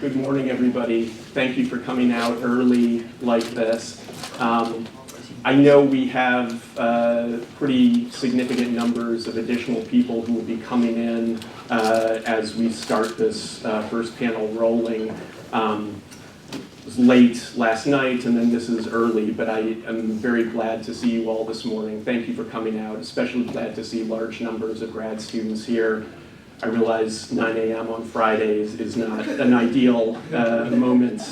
Good morning, everybody. Thank you for coming out early like this. I know we have pretty significant numbers of additional people who will be coming in as we start this first panel rolling. It was late last night, and then this is early, but I am very glad to see you all this morning. Thank you for coming out, especially glad to see large numbers of grad students here. I realize 9 a.m. on Fridays is not an ideal moment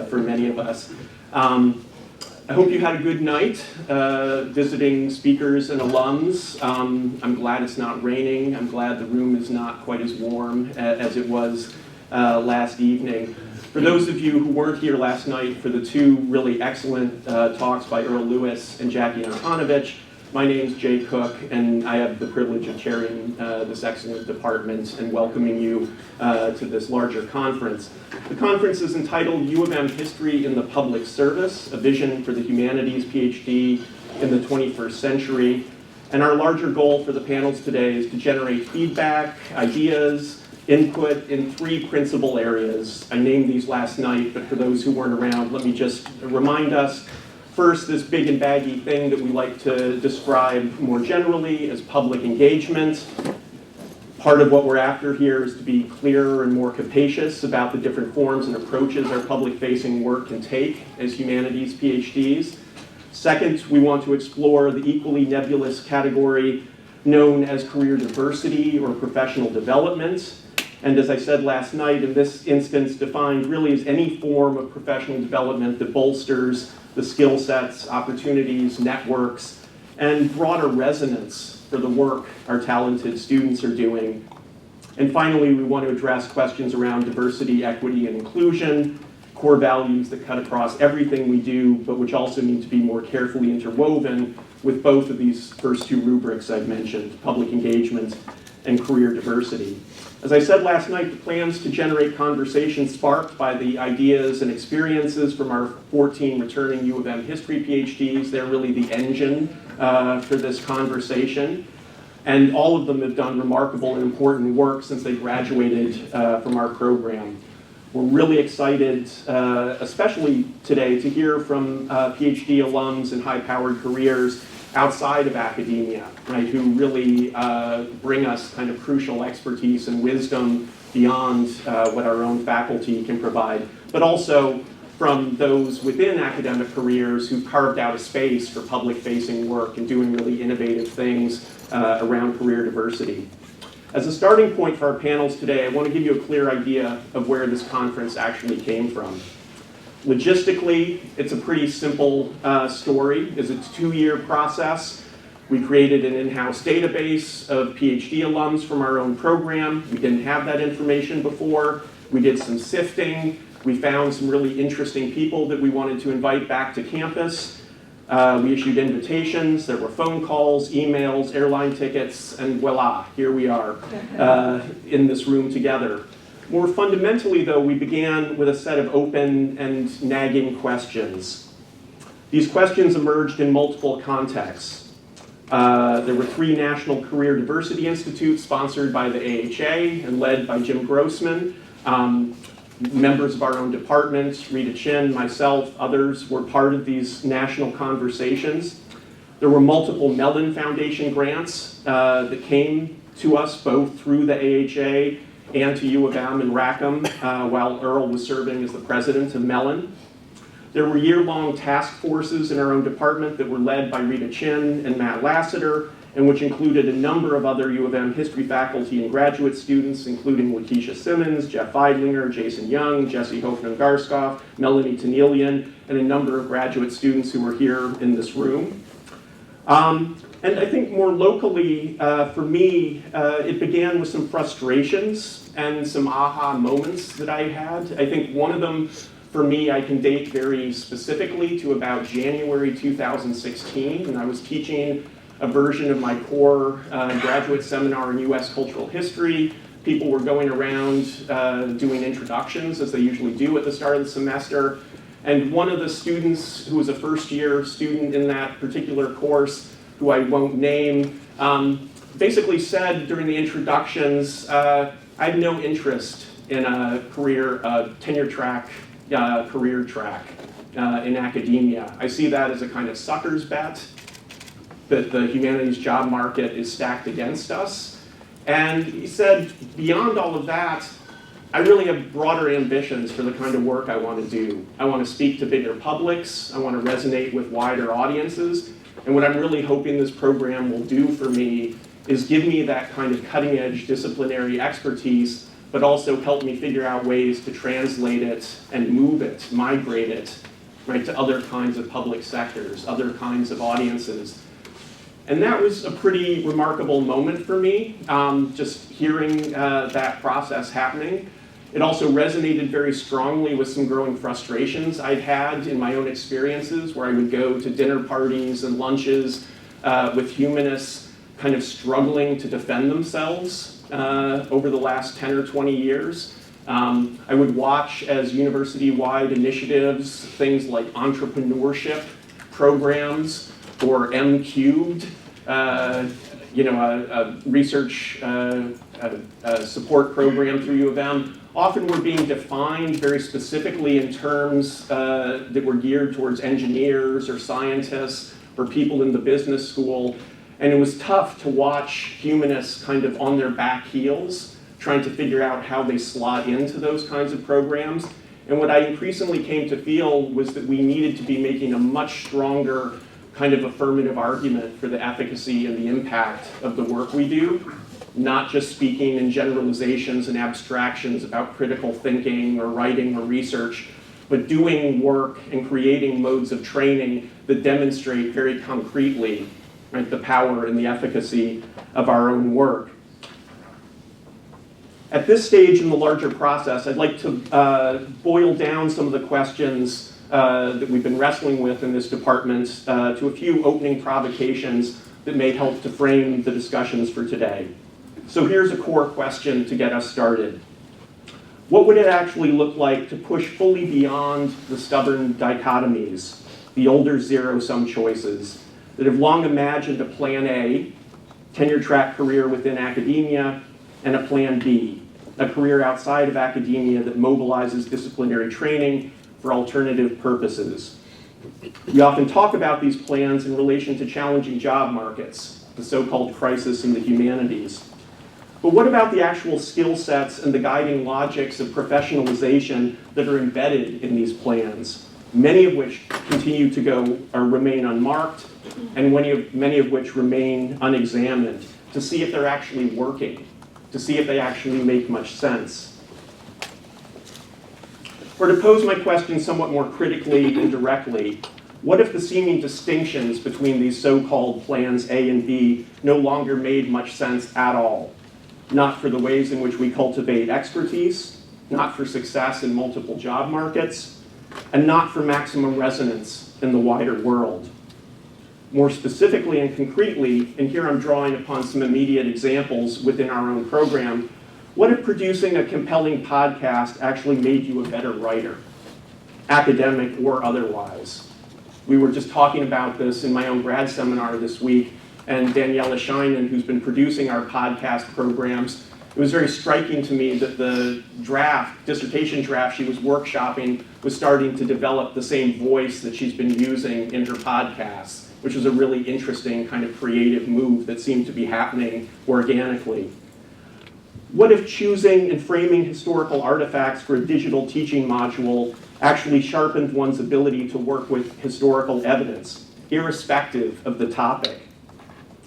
for many of us. I hope you had a good night visiting speakers and alums. I'm glad it's not raining. I'm glad the room is not quite as warm as it was last evening. For those of you who weren't here last night for the two really excellent talks by Earl Lewis and Jackie Antonovich, my name's Jay Cook, and I have the privilege of chairing this excellent department and welcoming you to this larger conference. The conference is entitled U of M History in the Public Service, a Vision for the Humanities PhD in the 21st Century. And our larger goal for the panels today is to generate feedback, ideas, input in three principal areas. I named these last night, but for those who weren't around, let me just remind us. First, this big and baggy thing that we like to describe more generally as public engagement. Part of what we're after here is to be clearer and more capacious about the different forms and approaches our public-facing work can take as humanities PhDs. Second, we want to explore the equally nebulous category known as career diversity or professional development. And as I said last night, in this instance, defined really as any form of professional development that bolsters the skill sets, opportunities, networks, and broader resonance for the work our talented students are doing. And finally, we want to address questions around diversity, equity, and inclusion, core values that cut across everything we do, but which also need to be more carefully interwoven with both of these first two rubrics I've mentioned, public engagement and career diversity. As I said last night, the plans to generate conversation sparked by the ideas and experiences from our 14 returning U of M history PhDs. They're really the engine for this conversation. And all of them have done remarkable and important work since they graduated from our program. We're really excited, especially today, to hear from PhD alums and high-powered careers outside of academia, right, who really bring us kind of crucial expertise and wisdom beyond what our own faculty can provide, but also from those within academic careers who've carved out a space for public-facing work and doing really innovative things around career diversity. As a starting point for our panels today, I want to give you a clear idea of where this conference actually came from. Logistically, it's a pretty simple story. It's a 2-year process. We created an in-house database of PhD alums from our own program. We didn't have that information before. We did some sifting. We found some really interesting people that we wanted to invite back to campus. We issued invitations. There were phone calls, emails, airline tickets, and voila, here we are in this room together. More fundamentally, though, we began with a set of open and nagging questions. These questions emerged in multiple contexts. There were 3 national career diversity institutes sponsored by the AHA and led by Jim Grossman. Members of our own department, Rita Chin, myself, others were part of these national conversations. There were multiple Mellon Foundation grants that came to us both through the AHA and to U of M and Rackham while Earl was serving as the president of Mellon. There were year-long task forces in our own department that were led by Rita Chin and Matt Lassiter, and which included a number of other U of M history faculty and graduate students, including Lakeisha Simmons, Jeff Eidlinger, Jason Young, Jesse Hofmann-Garskoff, Melanie Tennelian, and a number of graduate students who were here in this room. And I think more locally, for me, it began with some frustrations and some aha moments that I had. I think one of them, for me, I can date very specifically to about January 2016, and I was teaching a version of my core graduate seminar in U.S. cultural history. People were going around doing introductions, as they usually do at the start of the semester. And one of the students, who was a first-year student in that particular course, who I won't name, basically said during the introductions, I have no interest in a tenure track, career track in academia. I see that as a kind of sucker's bet, that the humanities job market is stacked against us. And he said, beyond all of that, I really have broader ambitions for the kind of work I want to do. I want to speak to bigger publics. I want to resonate with wider audiences. And what I'm really hoping this program will do for me is give me that kind of cutting-edge disciplinary expertise, but also help me figure out ways to translate it and move it, migrate it, right, to other kinds of public sectors, other kinds of audiences. And that was a pretty remarkable moment for me, just hearing that process happening. It also resonated very strongly with some growing frustrations I'd had in my own experiences, where I would go to dinner parties and lunches with humanists kind of struggling to defend themselves over the last 10 or 20 years. I would watch as university-wide initiatives, things like entrepreneurship programs or M Cubed, a research support program through U of M, often were being defined very specifically in terms that were geared towards engineers or scientists or people in the business school. And it was tough to watch humanists kind of on their back heels, trying to figure out how they slot into those kinds of programs. And what I increasingly came to feel was that we needed to be making a much stronger kind of affirmative argument for the efficacy and the impact of the work we do, not just speaking in generalizations and abstractions about critical thinking or writing or research, but doing work and creating modes of training that demonstrate very concretely, right, the power and the efficacy of our own work. At this stage in the larger process, I'd like to boil down some of the questions that we've been wrestling with in this department to a few opening provocations that may help to frame the discussions for today. So here's a core question to get us started. What would it actually look like to push fully beyond the stubborn dichotomies, the older zero-sum choices, that have long imagined a plan A, tenure track career within academia, and a plan B, a career outside of academia that mobilizes disciplinary training for alternative purposes? We often talk about these plans in relation to challenging job markets, the so-called crisis in the humanities. But what about the actual skill sets and the guiding logics of professionalization that are embedded in these plans, many of which continue to go or remain unmarked, and many of which remain unexamined, to see if they're actually working, to see if they actually make much sense? Or to pose my question somewhat more critically and directly, what if the seeming distinctions between these so-called plans A and B no longer made much sense at all? Not for the ways in which we cultivate expertise, not for success in multiple job markets, and not for maximum resonance in the wider world. More specifically and concretely, and here I'm drawing upon some immediate examples within our own program, what if producing a compelling podcast actually made you a better writer, academic or otherwise? We were just talking about this in my own grad seminar this week, and Daniela Scheinen, who's been producing our podcast programs, it was very striking to me that the dissertation draft she was workshopping was starting to develop the same voice that she's been using in her podcasts, which was a really interesting kind of creative move that seemed to be happening organically. What if choosing and framing historical artifacts for a digital teaching module actually sharpened one's ability to work with historical evidence, irrespective of the topic?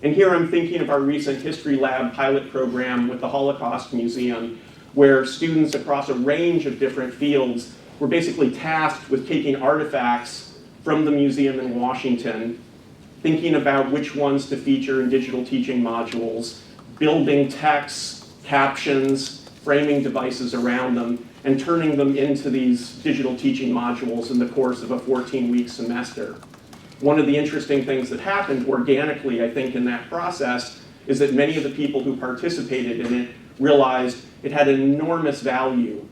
And here I'm thinking of our recent HistoryLab pilot program with the Holocaust Museum, where students across a range of different fields were basically tasked with taking artifacts from the museum in Washington, thinking about which ones to feature in digital teaching modules, building texts, captions, framing devices around them, and turning them into these digital teaching modules in the course of a 14-week semester. One of the interesting things that happened organically, I think, in that process is that many of the people who participated in it realized it had enormous value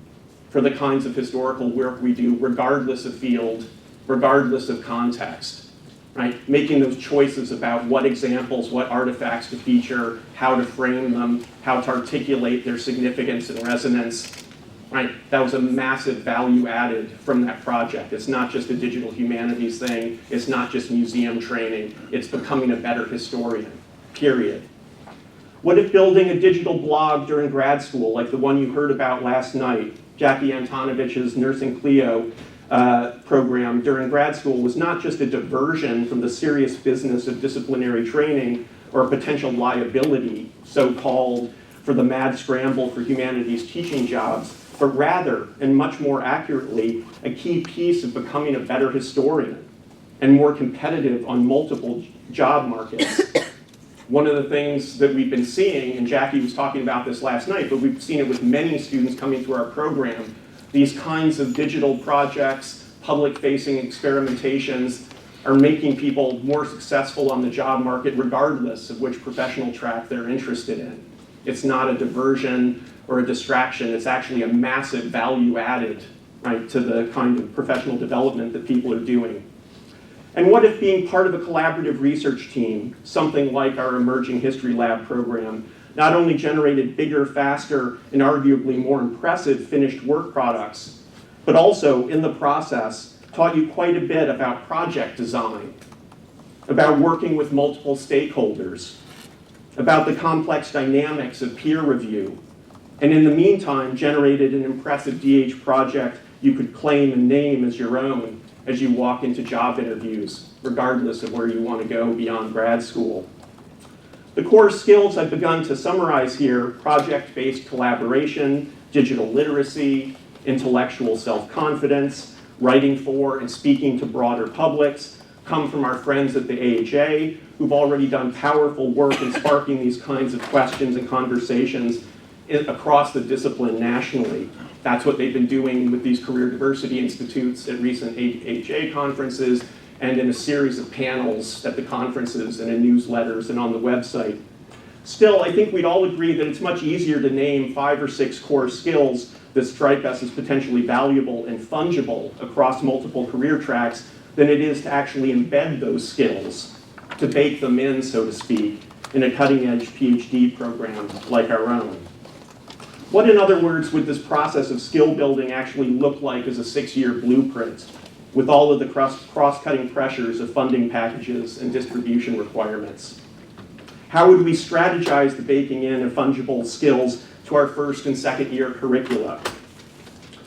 for the kinds of historical work we do, regardless of field, regardless of context, right? Making those choices about what examples, what artifacts to feature, how to frame them, how to articulate their significance and resonance. right? That was a massive value added from that project. It's not just a digital humanities thing. It's not just museum training. It's becoming a better historian, period. What if building a digital blog during grad school, like the one you heard about last night, Jackie Antonovich's Nursing Clio program during grad school, was not just a diversion from the serious business of disciplinary training or a potential liability, so-called, for the mad scramble for humanities teaching jobs, but rather, and much more accurately, a key piece of becoming a better historian and more competitive on multiple job markets. One of the things that we've been seeing, and Jackie was talking about this last night, but we've seen it with many students coming through our program, these kinds of digital projects, public-facing experimentations, are making people more successful on the job market regardless of which professional track they're interested in. It's not a diversion or a distraction. It's actually a massive value added, right, to the kind of professional development that people are doing. And what if being part of a collaborative research team, something like our Emerging History Lab program, not only generated bigger, faster, and arguably more impressive finished work products, but also, in the process, taught you quite a bit about project design, about working with multiple stakeholders, about the complex dynamics of peer review, and in the meantime, generated an impressive DH project you could claim and name as your own as you walk into job interviews, regardless of where you want to go beyond grad school. The core skills I've begun to summarize here, project-based collaboration, digital literacy, intellectual self-confidence, writing for and speaking to broader publics, come from our friends at the AHA, who've already done powerful work in sparking these kinds of questions and conversations across the discipline nationally. That's what they've been doing with these career diversity institutes at recent AHA conferences and in a series of panels at the conferences and in newsletters and on the website. Still, I think we'd all agree that it's much easier to name 5 or 6 core skills that strike us as potentially valuable and fungible across multiple career tracks than it is to actually embed those skills, to bake them in, so to speak, in a cutting-edge PhD program like our own. What, in other words, would this process of skill building actually look like as a 6-year blueprint, with all of the cross-cutting pressures of funding packages and distribution requirements? How would we strategize the baking in of fungible skills to our first and second year curricula?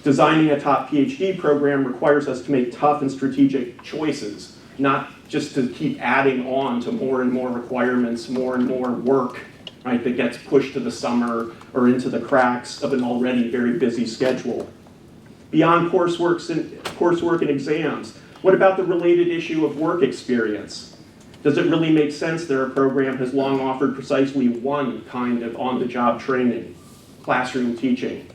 Designing a top PhD program requires us to make tough and strategic choices, not just to keep adding on to more and more requirements, more and more work, right, that gets pushed to the summer or into the cracks of an already very busy schedule. Beyond coursework and exams, what about the related issue of work experience? Does it really make sense that our program has long offered precisely one kind of on-the-job training, classroom teaching?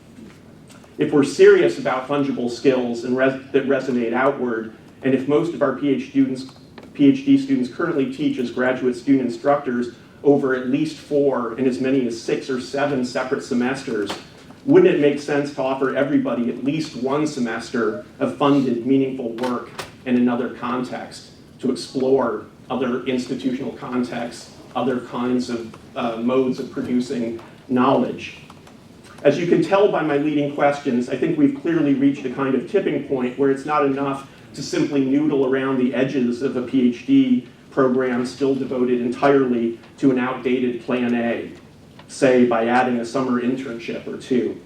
If we're serious about fungible skills and that resonate outward, and if most of our PhD students currently teach as graduate student instructors over at least 4 and as many as 6 or 7 separate semesters, wouldn't it make sense to offer everybody at least 1 semester of funded, meaningful work in another context to explore other institutional contexts, other kinds of modes of producing knowledge? As you can tell by my leading questions, I think we've clearly reached a kind of tipping point where it's not enough to simply noodle around the edges of a PhD program still devoted entirely to an outdated plan A, say by adding a summer internship or 2.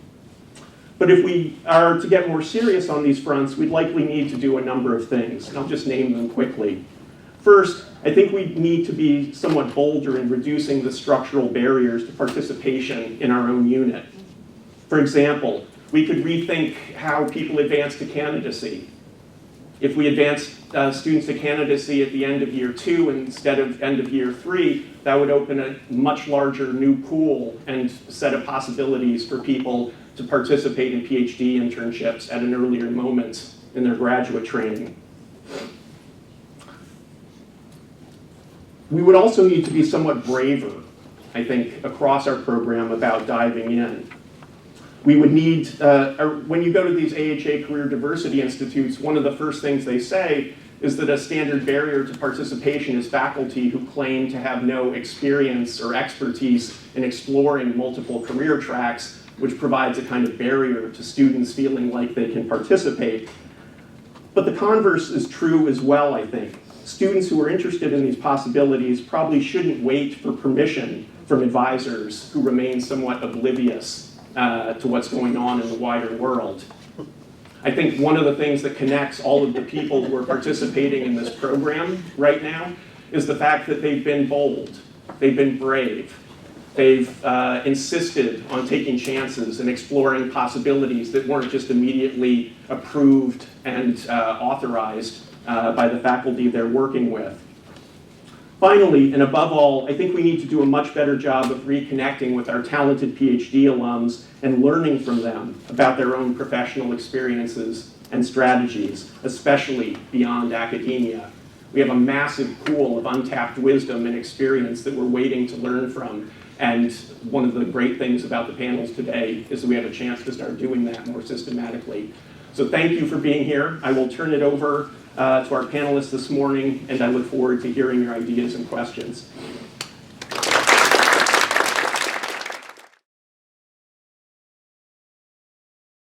But if we are to get more serious on these fronts, we'd likely need to do a number of things, and I'll just name them quickly. First, I think we need to be somewhat bolder in reducing the structural barriers to participation in our own unit. For example, we could rethink how people advance to candidacy. If we advance students to candidacy at the end of year 2 instead of end of year 3, that would open a much larger new pool and set of possibilities for people to participate in PhD internships at an earlier moment in their graduate training. We would also need to be somewhat braver, I think, across our program about diving in. We would need, when you go to these AHA Career Diversity Institutes, one of the first things they say is that a standard barrier to participation is faculty who claim to have no experience or expertise in exploring multiple career tracks, which provides a kind of barrier to students feeling like they can participate. But the converse is true as well, I think. Students who are interested in these possibilities probably shouldn't wait for permission from advisors who remain somewhat oblivious to what's going on in the wider world. I think one of the things that connects all of the people who are participating in this program right now is the fact that they've been bold, they've been brave, they've insisted on taking chances and exploring possibilities that weren't just immediately approved and authorized by the faculty they're working with. Finally, and above all, I think we need to do a much better job of reconnecting with our talented PhD alums and learning from them about their own professional experiences and strategies, especially beyond academia. We have a massive pool of untapped wisdom and experience that we're waiting to learn from. And one of the great things about the panels today is that we have a chance to start doing that more systematically. So thank you for being here. I will turn it over to our panelists this morning, and I look forward to hearing your ideas and questions.